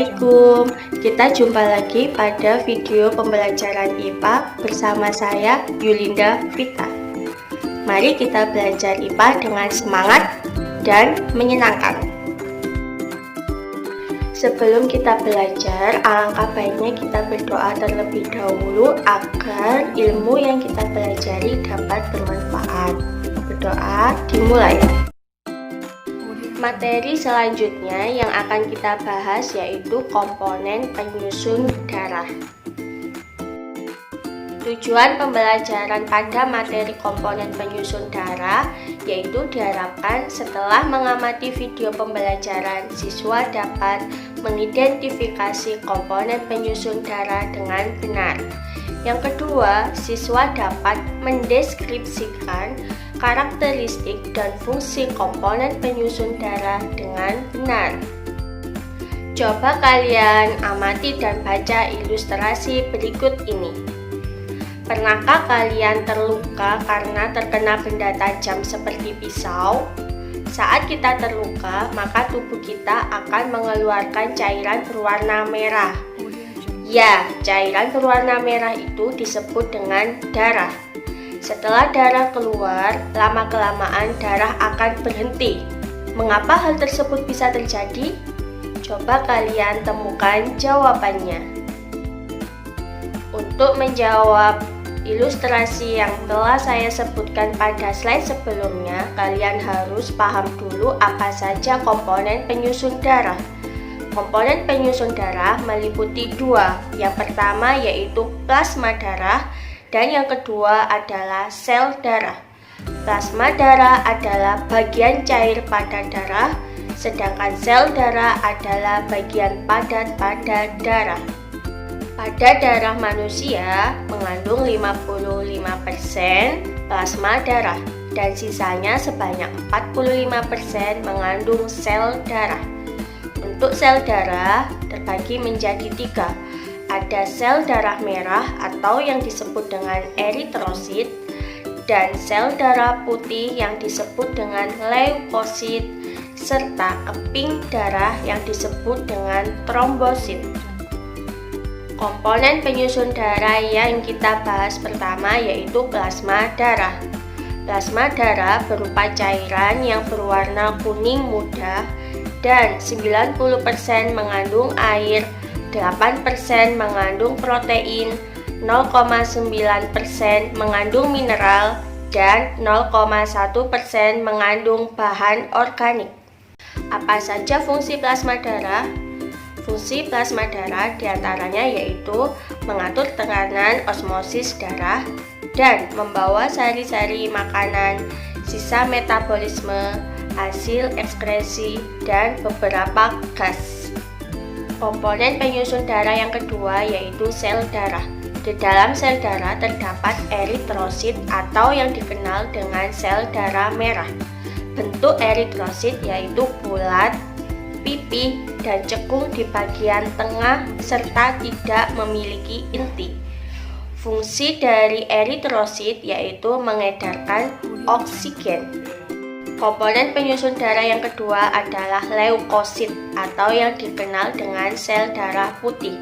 Assalamualaikum. Kita jumpa lagi pada video pembelajaran IPA bersama saya Yulinda Vita. Mari kita belajar IPA dengan semangat dan menyenangkan. Sebelum kita belajar, alangkah baiknya kita berdoa terlebih dahulu agar ilmu yang kita pelajari dapat bermanfaat. Berdoa dimulai. Materi selanjutnya yang akan kita bahas yaitu komponen penyusun darah. Tujuan pembelajaran pada materi komponen penyusun darah yaitu diharapkan setelah mengamati video pembelajaran, siswa dapat mengidentifikasi komponen penyusun darah dengan benar. Yang kedua, siswa dapat mendeskripsikan karakteristik dan fungsi komponen penyusun darah dengan benar. Coba kalian amati dan baca ilustrasi berikut ini. Pernahkah kalian terluka karena terkena benda tajam seperti pisau? Saat kita terluka, maka tubuh kita akan mengeluarkan cairan berwarna merah. Ya, cairan berwarna merah itu disebut dengan darah. Setelah darah keluar, lama-kelamaan darah akan berhenti. Mengapa hal tersebut bisa terjadi? Coba kalian temukan jawabannya. Untuk menjawab ilustrasi yang telah saya sebutkan pada slide sebelumnya, kalian harus paham dulu apa saja komponen penyusun darah. Komponen penyusun darah meliputi dua. Yang pertama yaitu plasma darah dan yang kedua adalah sel darah. Plasma darah adalah bagian cair pada darah, sedangkan sel darah adalah bagian padat pada darah. Pada darah manusia mengandung 55% plasma darah dan sisanya sebanyak 45% mengandung sel darah. Untuk sel darah terbagi menjadi tiga. Ada sel darah merah atau yang disebut dengan eritrosit dan sel darah putih yang disebut dengan leukosit serta keping darah yang disebut dengan trombosit. Komponen penyusun darah yang kita bahas pertama yaitu plasma darah. Plasma darah berupa cairan yang berwarna kuning muda dan 90% mengandung air, 8% mengandung protein, 0,9% mengandung mineral, dan 0,1% mengandung bahan organik. Apa saja fungsi plasma darah? Fungsi plasma darah diantaranya yaitu mengatur tekanan osmosis darah dan membawa sari-sari makanan, sisa metabolisme, hasil ekskresi, dan beberapa gas. Komponen penyusun darah yang kedua yaitu sel darah. Di dalam sel darah terdapat eritrosit atau yang dikenal dengan sel darah merah. Bentuk eritrosit yaitu bulat, pipih, dan cekung di bagian tengah serta tidak memiliki inti. Fungsi dari eritrosit yaitu mengedarkan oksigen. Komponen penyusun darah yang kedua adalah leukosit atau yang dikenal dengan sel darah putih.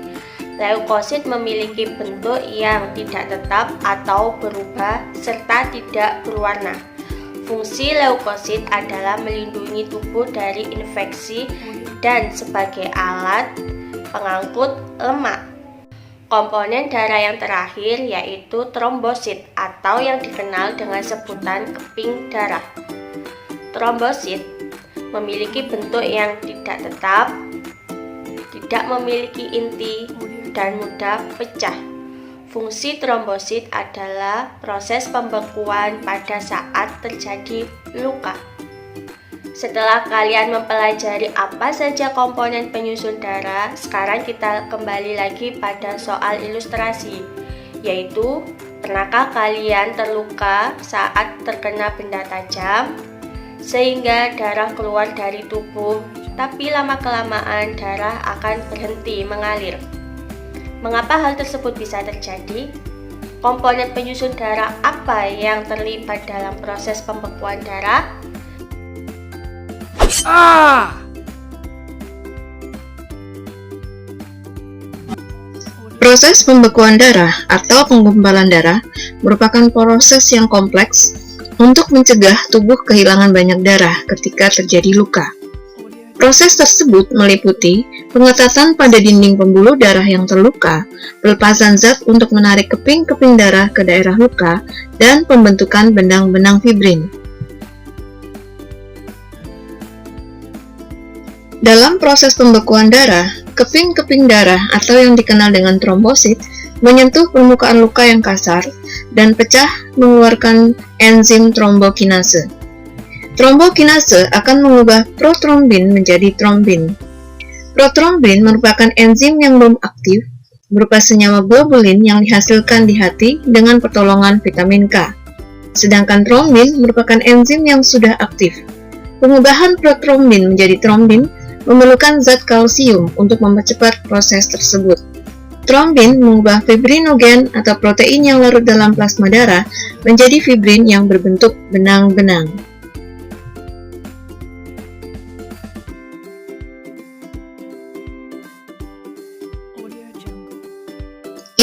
Leukosit memiliki bentuk yang tidak tetap atau berubah serta tidak berwarna. Fungsi leukosit adalah melindungi tubuh dari infeksi dan sebagai alat pengangkut lemak. Komponen darah yang terakhir yaitu trombosit atau yang dikenal dengan sebutan keping darah. Trombosit memiliki bentuk yang tidak tetap, tidak memiliki inti, dan mudah pecah. Fungsi trombosit adalah proses pembekuan pada saat terjadi luka. Setelah kalian mempelajari apa saja komponen penyusun darah, sekarang kita kembali lagi pada soal ilustrasi, yaitu pernahkah kalian terluka saat terkena benda tajam? Sehingga darah keluar dari tubuh, tapi lama-kelamaan darah akan berhenti mengalir. Mengapa hal tersebut bisa terjadi? Komponen penyusun darah apa yang terlibat dalam proses pembekuan darah? Proses pembekuan darah atau penggumpalan darah merupakan proses yang kompleks untuk mencegah tubuh kehilangan banyak darah ketika terjadi luka. Proses tersebut meliputi pengetatan pada dinding pembuluh darah yang terluka, pelepasan zat untuk menarik keping-keping darah ke daerah luka, dan pembentukan benang-benang fibrin. Dalam proses pembekuan darah, keping-keping darah atau yang dikenal dengan trombosit menyentuh permukaan luka yang kasar dan pecah mengeluarkan enzim trombokinase. Trombokinase akan mengubah protrombin menjadi trombin. Protrombin merupakan enzim yang belum aktif, berupa senyawa globulin yang dihasilkan di hati dengan pertolongan vitamin K. Sedangkan trombin merupakan enzim yang sudah aktif. Pengubahan protrombin menjadi trombin memerlukan zat kalsium untuk mempercepat proses tersebut. Trombin mengubah fibrinogen atau protein yang larut dalam plasma darah menjadi fibrin yang berbentuk benang-benang.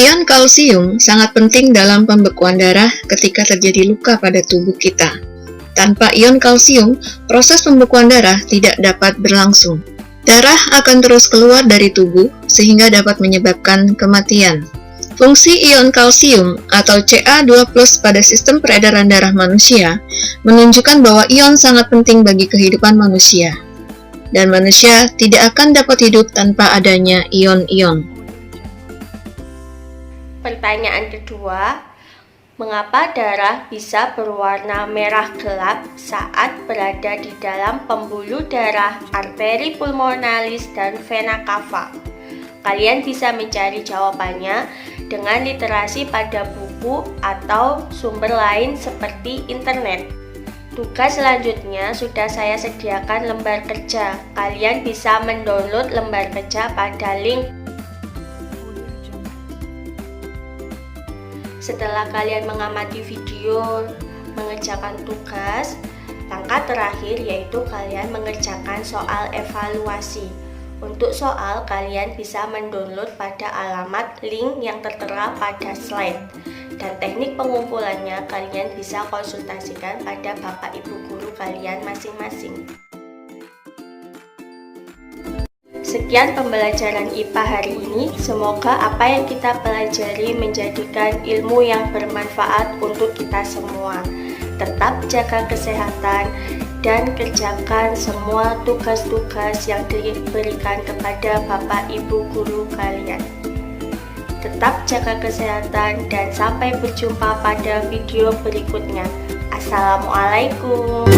Ion kalsium sangat penting dalam pembekuan darah ketika terjadi luka pada tubuh kita. Tanpa ion kalsium, proses pembekuan darah tidak dapat berlangsung. Darah akan terus keluar dari tubuh sehingga dapat menyebabkan kematian. Fungsi ion kalsium atau Ca2+ pada sistem peredaran darah manusia menunjukkan bahwa ion sangat penting bagi kehidupan manusia. Dan manusia tidak akan dapat hidup tanpa adanya ion-ion. Pertanyaan kedua, mengapa darah bisa berwarna merah gelap saat berada di dalam pembuluh darah, arteri pulmonalis, dan vena cava? Kalian bisa mencari jawabannya dengan literasi pada buku atau sumber lain seperti internet. Tugas selanjutnya sudah saya sediakan lembar kerja. Kalian bisa mendownload lembar kerja pada link. Setelah kalian mengamati video, mengerjakan tugas, langkah terakhir yaitu kalian mengerjakan soal evaluasi. Untuk soal, kalian bisa mendownload pada alamat link yang tertera pada slide. Dan teknik pengumpulannya kalian bisa konsultasikan pada Bapak Ibu guru kalian masing-masing. Sekian pembelajaran IPA hari ini. Semoga apa yang kita pelajari menjadikan ilmu yang bermanfaat untuk kita semua. Tetap jaga kesehatan dan kerjakan semua tugas-tugas yang diberikan kepada Bapak Ibu guru kalian. Tetap jaga kesehatan dan sampai berjumpa pada video berikutnya. Assalamualaikum.